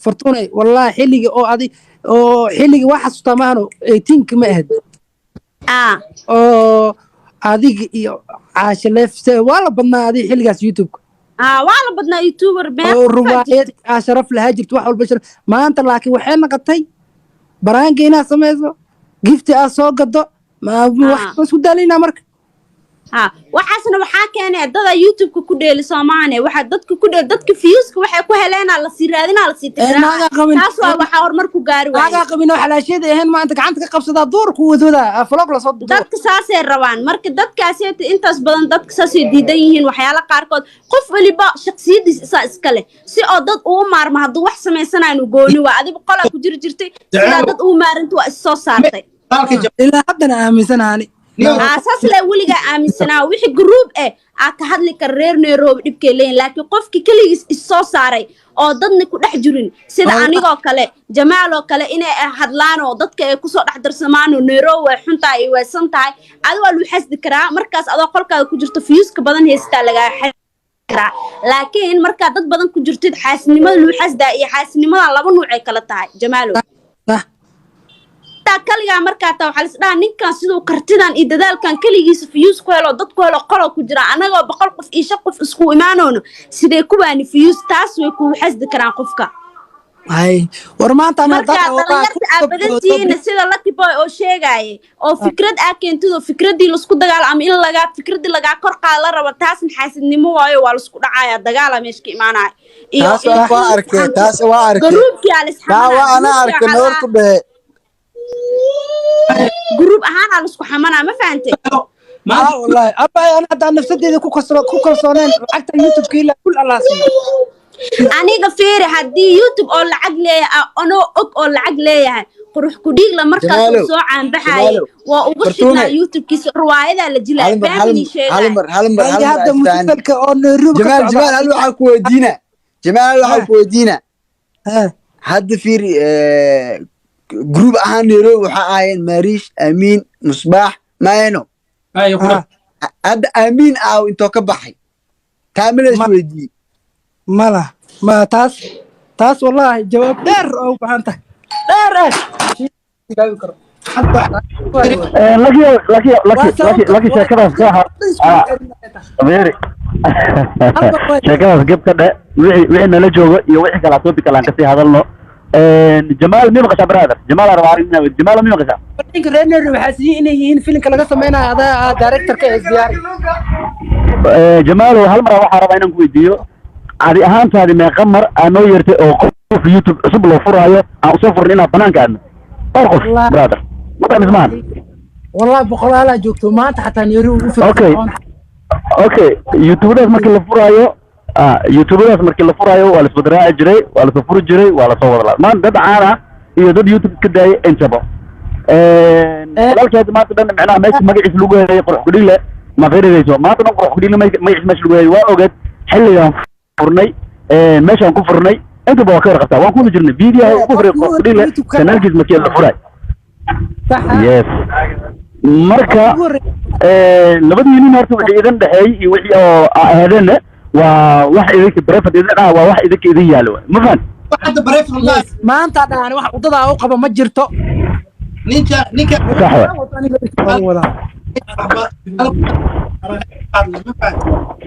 Speaker 2: fortuna wallahi xilliga oo adi oo xilliga waxa xasuustamaano 18 ma ahad oo adiga iyo caasha leefse wala badnaa adiga xilligaas youtube
Speaker 4: wala badnaa youtuber
Speaker 2: oo ruwaayad sharaf laha jirto wax walba shar maanta laakiin waxay naqatay baraanka inaad sameyso gifti aad soo gado ma wax isku daalina marka
Speaker 4: waxaasna waxaa keenay dada youtube ku dheeli Soomaaliya waxa dadka ku dheeli dadka views waxay ku heleen la sii raadina la sii tiraa taas waa waxa hormar ku gaari waayay
Speaker 2: waxa qabino xalaashada ahaan maanta gacanta ka qabsada door ku wadada vlog la soo
Speaker 4: dadka saasay rabaan marka dadkaas intaas badan dadka saasay diidan yihiin waxyaalo qaar kood qof waliba shakhsiyadiisa iska leh si oo dad uu maarmo haduu wax sameysanayo gooni waa adiga qol ku jirtay sida dad uu maarintu waa soo saartay
Speaker 2: ilaa haddana aaminsanaani
Speaker 4: أساس لا ولي آمنسنا وحي جروب أكهد لك الرير نيروب دبكلين لكن قف كل الصوصاري أو ضدنا كل حجرين سيد أني قاكله جماعة قاله إنه هدلانو ضدك كسر حضر سمانو نيرو وحنتاي وسنتاي أدوى لو حس ذكرى مركز أدوى قلك كجرت فيوس كبدن هيستالجا لكن مركز ضد بدن كجرت حاسني ما لو حس ده يحاسني ما الله بنو عقلتها جماله kaliya marka taa waxa la isdhaa ninkan sidoo kartidan iyo dadaalkan kaligiisa views ku helo dad ku helo qolo ku jira anaga boqol qof iyo shaq qof isku imaanoono sidee ku baani views taas way ku xasdi karaan qofka
Speaker 2: ay war maanta ana
Speaker 4: dad abadantiina sida Lucky Boy oo sheegay oo fikrad keentido fikradii la isku dagaal ama in laga fikradii laga kor qaad la rabo taas xaasidnimo waayo waa la isku dhacaya dagaal meeshka imaanay
Speaker 5: iyo taas waa arkay
Speaker 4: groupki ala
Speaker 5: isxamaa ana arkay noor ku dhahay
Speaker 4: جروب أهان على سكو حمانا ما فهمتي
Speaker 2: والله أبا أنا هذا نفسي ذي كوكسونين حتى يوتيوب كيلا كل الله سيء
Speaker 4: أنا قفير هدي يوتيوب أول عقلي أنا أول عقلي قروح كوديك لمركز سوء عن بحاي وأقصدنا يوتيوب كيس رواية لجلا بامني شيء
Speaker 2: هذا مسلسل
Speaker 5: جمال هل وحكوا دينا جمال وحكوا دينا هذا فير جروب أهان نيرو وحاين ماريش أمين مصباح ما ينو هذا أمين أو أنتو كبحي تعمل إيش ودي
Speaker 2: مالا ما تاس والله جواب دير أو بحانته دير
Speaker 7: laki sheekadaas ka abeeri sheekadaas geb ka dhe wixii nala joogo iyo wixii kala topic kale aan kasii hadalno jamaal mi maqashaa brother jamaal arwaari jamaal mi maqashaa
Speaker 2: ninka reer waxaa sidii inay yihiin filimka laga sameynayo adaa directorka SBR
Speaker 7: jamaal hal mar waxaan rabaa inaan ku weydiiyo adi ahaantaadi meeqa mar aa noo yeertay oo qof YouTube cusub loo furaayo aan usoo furin inaan banaanka aadno dhowr qof brother ma mismaan
Speaker 2: والله بقولها جوكتو ما أنت حتى نيرو
Speaker 7: اوكي يوتيوبرز markii la furaayo يوتيوبرز markii la furaayo waa la soo diraa jiray waa la soo furi jiray waa la soo wada ma dad caana iyo dad YouTube ka daayay intaba walaalkeed maanta dhan macnaha meesha magaciisa lagu heeyay qurux gudile ma fiirayso maanta dhan qurux gudile magaciisa meesha lagu heeyay waa ogeed xilligan furnay meeshaan ku furnay inta baa ka warqabtaa waan ku jirnay video ku furay qurux gudile kanaalkiis markii la furay yes marka labadii nin horta wixii idin dhaxay iyo wixii oo ahaadeen waa wax idinka private idin waa wax idinka idin yaalo ma fahant
Speaker 3: hadda private
Speaker 2: maanta dhaan wax wadada oo qaba ma jirto
Speaker 3: ninka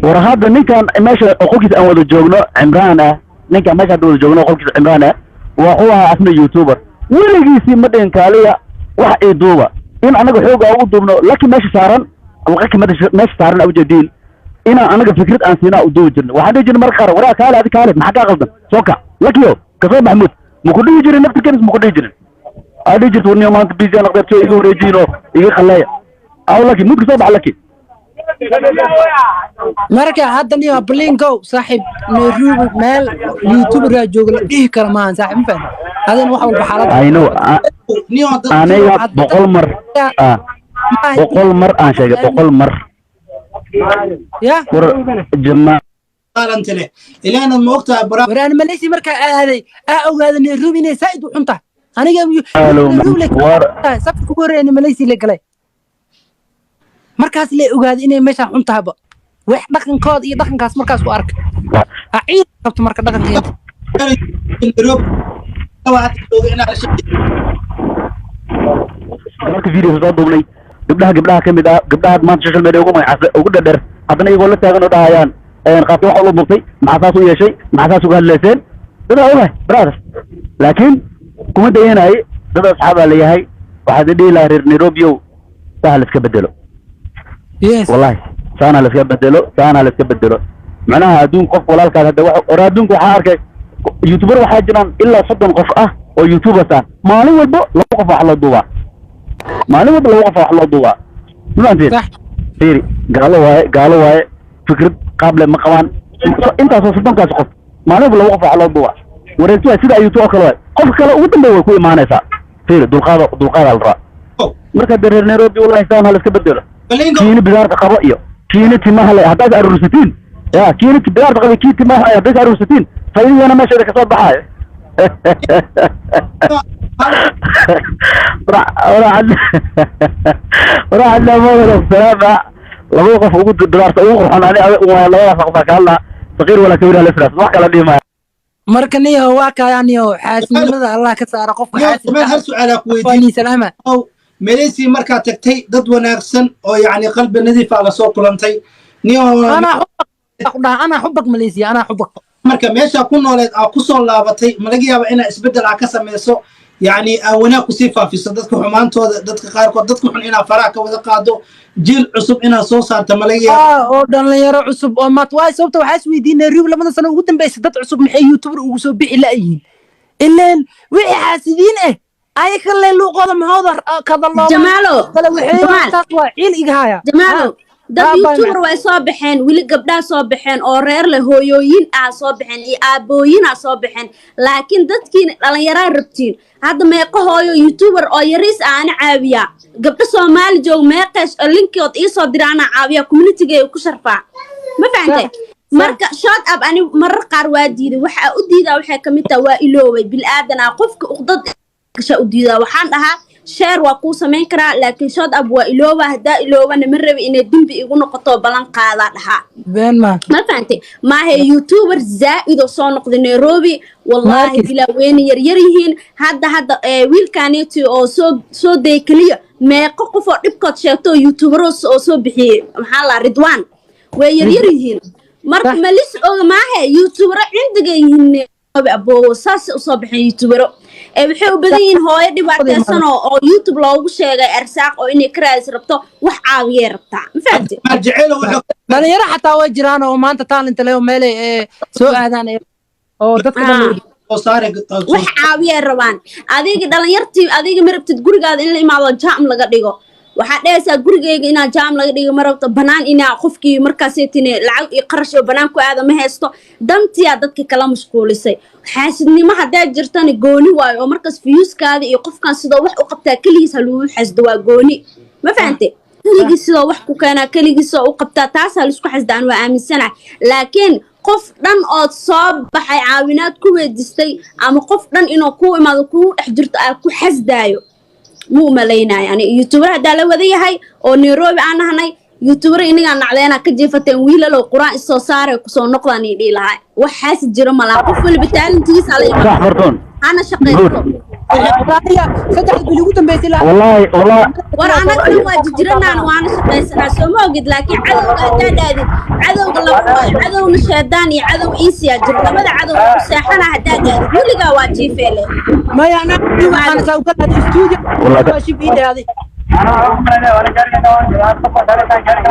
Speaker 7: war hadda ninkan meesha qolkiisa aan wada joogno Cimraan ah ninkan meesha wada joogno qolkiisa Cimraan ah wuxuu ahaa asna YouTuber weligiisii ma dhin kaaliya wax ay duuba in anaga xoog aan u duubno laakiin meesha saaran alqaaka meesha saaran aw jadiin ina anaga fikrad aan siinaa u duubi jirnay waxaan dhigi jirnay marka qaar waraa kaale adi kaale maxaa ka qaldan soo kac lakiyo kasoo maxmuud ma ku dhigi jirin naftirkeena ma ku dhigi jirin aa dhigi jirta warniyo maanta busy aan aqdeerto iga wareejiino iga khaleeya aw laki muud kasoo bax laki
Speaker 2: marka hadda niyo blingo saaxiib nairobi meel youtuber aa jooga la dhihi kara maahan saaxiib ma fahmi hadin wax walba xaalad
Speaker 7: I know aniga boqol mar aan sheegay boqol mar
Speaker 2: ya
Speaker 7: war jamaa
Speaker 3: qaalanta leh ilaana ma ogtahay
Speaker 2: waraan malaysi marka aaday ogaada nairobi inay saaid u xunta aniga
Speaker 7: war
Speaker 2: safka ku horeeyay malaysi la galay markaas la ogaada inay meesha xuntahaba wax dhaqankooda iyo dhaqankaas markaas ku arkay ciid qabto marka dhaqankeeda
Speaker 7: marka video soo duubnay gabdhaha kamid ah gabdhaha maanta social media ugu magacaasay ugu dhadheer haddana iyagoo la taagan oo dhahayaan qaabka waxa loo duubtay maxaa saas u yeeshay maxaa saas uga hadlayseen dad ogahay brother laakiin kuma dayanay dad asxaab la yahay waxaad dhihi lahaa reer Nairobi sahal iska bedelo wallahi saana la iska bedelo macnaha adduun qof walaalkaad hadda wax adduunka waxa arkay YouTuber waxaa jiraan ilaa 30 qof ah oo YouTubers ah maalin walba laba qof wax loo duubaa maantiin fiiri gaalo waaye fikrad qaable ma qabaan intaasoo 30kaas qof maalin walba laba qof wax loo duubaa wareegtu sida YouTube oo kale waay qof kale ugu dambeeya way ku imaanaysaa fiiri dulqaada la rabaa marka reer Nairobi wallahi saan hal iska bedelo kiini bidaarka qabo iyo kiini timaha le haddaad aruursatiin ya kiini bidaarka qabo kiini timaha haddaad aruursatiin faa'iidana meesha ka soo baxaayo وراح لما السلامة لو وقف وجود الدراسة وقف على ولا وقف كلا صغير ولا كبير ولا فرس ما كلا دي ما
Speaker 2: مركني هو كيانيو حاسمada Allah ka saaro qofka xaasim
Speaker 3: ma hal su'aal ku
Speaker 2: weydiin salaama
Speaker 3: meelisi marka tagtay dad wanaagsan oo yaani qalbi nadiif ah la soo kulantay niyo
Speaker 2: ana xubak Malaysia ana xubak
Speaker 3: marka meesha ku nooleed ku soo laabatay ma laga yaabaa in isbedel ka sameyso يعني أنا كسيفة في صدقك حمان تو صدقك قارك صدقك حن إنا فراك وذا قادو جيل عصب إنا صوصار تملية
Speaker 2: أردن ليرى عصب ما تواي صوت وحاسوي دين الريو لما نصنع ودن بس صدق عصب محي يوتيوبر وصوب بيلاقيين إلا وعي حاسدين أي خلي له قدم هذا كذا الله
Speaker 4: جماله dad YouTuber way soo baxeen wili gabdhaha soo baxeen oo reer leh hooyooyin soo baxeen iyo aabooyin soo baxeen laakiin dadkiin dhalinyarada rabtiin hadda meeqa hooyo YouTuber oo yariis aan caawiya gabdha Soomaali joog meeqash linkood ii soo diraan caawiya community-ga ku sharfaa ma fahantay marka shot up ani marar qaar waa diiday waxa u diidaa waxay kamid tahay waa ilooway bil aadana qofka uqdad gasha u diidaa waxaan dhahaa share waa kuu samayn karaa laakiin short up waa ilooba haddaa iloobana ma rabi inay dembi igu noqoto ballan qaadaa dhahaa
Speaker 2: been ma
Speaker 4: ما فهمتي ما هي يوتيوبر زائد وصونق ذي نيروبي والله بلا وين يريهين هذا ويل كانيتي او سو دي كليا ما قفو دبكود شيتو يوتيوبرس او سو بخي محل رضوان ويريهين مرك مليس او ما هي يوتيوبر عندغين ابو ساس او بخي يوتيوبر waxay u badan yihiin hooyo dhibaataysan oo YouTube loogu sheegay arsaaq oo inay karaas rabto wax caawiye rabtaa ma fahamtay
Speaker 3: ma jecelo wuxuu
Speaker 2: dhalinyaro xataa way jiraan oo maanta talent leh oo meel ay soo aadaan oo dadka dhan
Speaker 3: oo saaray
Speaker 4: wax caawiye rabaan adiga dhalinyartii adiga ma rabtid gurigaada in la imaado jaam laga dhigo waxaa dheesaa gurigeyga inaa jaam laga dhigo ma rabto banaan inaa qofkii markaaseetine lacag iyo qarash oo banaan ku aada ma haysto dantiyaa dadka kala mashquulisay xaasidnimo haddaa jirtana gooni waayo oo markaas fiyuuskaada iyo qofkan sidoo wax u qabtaa keligiis haluu xasdo waa gooni ma fahantay keligiis sidoo wax ku keenaa keligiis oo u qabtaa taas halisku xasdaan waa aaminsanahay laakiin qof dhan oo soo baxay caawinaad ku weydistay ama qof dhan inuu ku imaado ku dhex jirto ay ku xasdaayo مو ملاينا يعني يوتيوبر هذا لو ذي هاي أو نيروبي أنا هناي يوتيوبر إني أنا علينا كجيفة تنويل لو قراء الصوصار وكسو نقلاني دي لهاي وحاس الجرم ملا قف اللي بتعلم تيجي على
Speaker 7: صح فرطون
Speaker 4: أنا شقيته
Speaker 7: والله
Speaker 4: وأنا كل واحد جرنا أنا وأنا شقيسنا سو ما قد لكن عدو هداد عدو قلب عدو نشاداني عدو إيسيا جرنا ماذا عدو ساحنا هداد كل جواجي فيله
Speaker 2: ما يعني أنا سأقول لك الاستوديو والله شيء بيدي هذه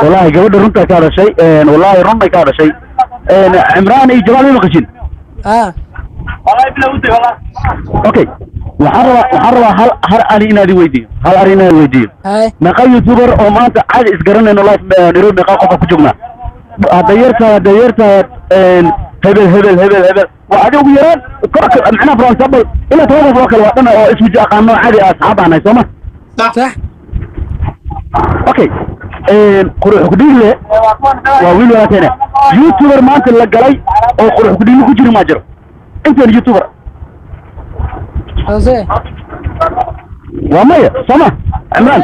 Speaker 7: والله قبل رنتا كهذا شيء والله رنتا كهذا شيء عمران جمال مقشين والله بلا ودي والله اوكي وحروا هل ارينا دي ويدي هل ارينا ويدي ما قال يوتيوبر او ما عاد اسقرنا انه لايف نيرود نقاق ku joogna دايرتا هبل وعاد ugu yaraan macna فرانسابل ila toban oo kale wadana oo ismu aqaano caadi asxaabana Soomaa
Speaker 2: صح
Speaker 7: اوكي قروح قديله وويل واتنا يوتيوبر ما انت لا غلاي او قروح قديله ku jiro ma jiro انت يوتيوبر
Speaker 2: ازاي
Speaker 7: ومايا سما عمران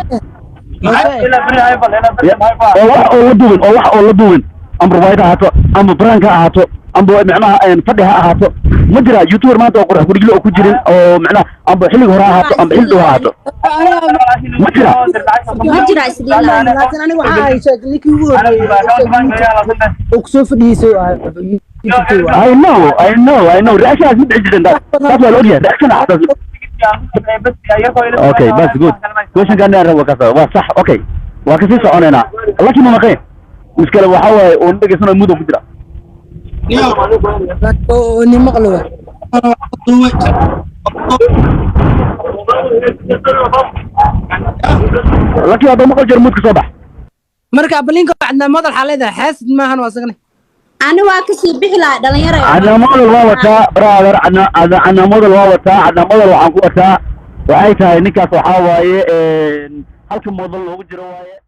Speaker 7: oo la duwin amro wayda haato ama branka haato amba macnaha fadhiha haato ma jira youtuber maanta oo qurux gudilo oo ku jirin oo macnaha amba xilliga hore haato amba xilliga haato ma jira
Speaker 4: isdiilaa
Speaker 2: laakiin aniga waxa ay sheegay ninkii ugu horeeyay oo ku soo fadhiisay
Speaker 7: I know reaction is different that's why audience reaction haato okay that's good question kan aan rabo ka soo waa sax okay waa ka sii soconayna laakiin ma maqeen mushkilada waxa waaye oo dhageysana muddo ku jira
Speaker 2: ni maqluwa
Speaker 7: laakiin hada maqal jar muddo soo bax
Speaker 2: marka balinka waxna madal xaleeda xaasid maahan waa sagnay
Speaker 4: أنا واكسي بحلا دلنيرة
Speaker 7: أنا مودل ووتا برادر أنا مودل ووتا أنا مودل وحنقوتا وعيتها نكاس وحاواي هلك مودل وجرواي